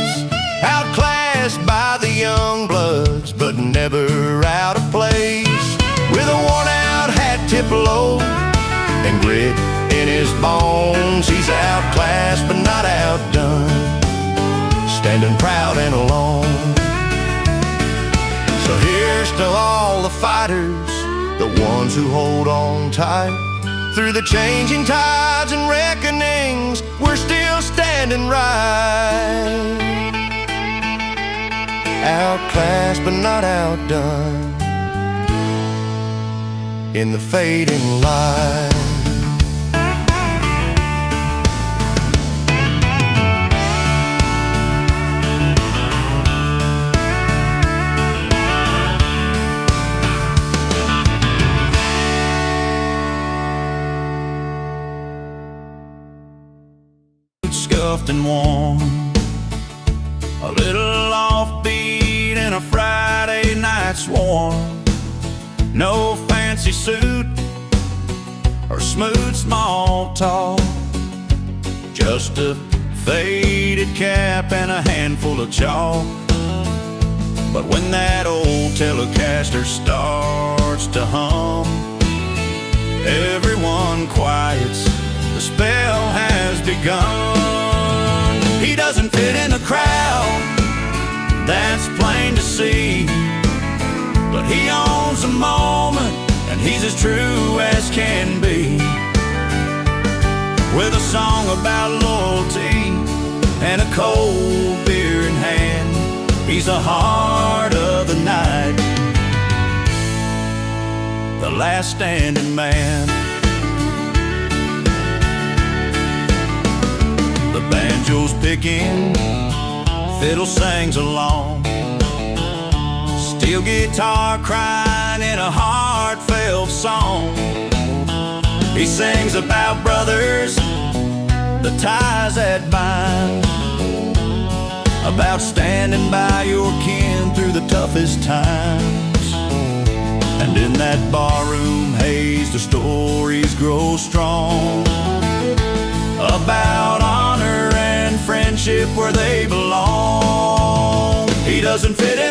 outclassed by the young bloods, but never out of place. With a worn-out hat tipped low and grit in his bones, he's outclassed but not outdone, standing proud and alone. So here's to all the fighters, the ones who hold on tight. Through the changing tides and reckonings, we're still standing right, outclassed but not outdone, in the fading light. Scuffed and worn, a little offbeat in a Friday night swarm. No fancy suit or smooth small talk, just a faded cap and a handful of chalk. But when that old Telecaster starts to hum, everyone quiets, the spell has begun. He doesn't fit in the crowd, that's plain to see, but he owns the moment and he's as true as can be. With a song about loyalty and a cold beer in hand, he's the heart of the night, the last standing man. The banjo's picking, fiddle sings along, steel guitar crying in a heartfelt song. He sings about brothers, the ties that bind, about standing by your kin through the toughest times. And in that barroom haze, the stories grow strong, about honor and friendship where they belong. He doesn't fit in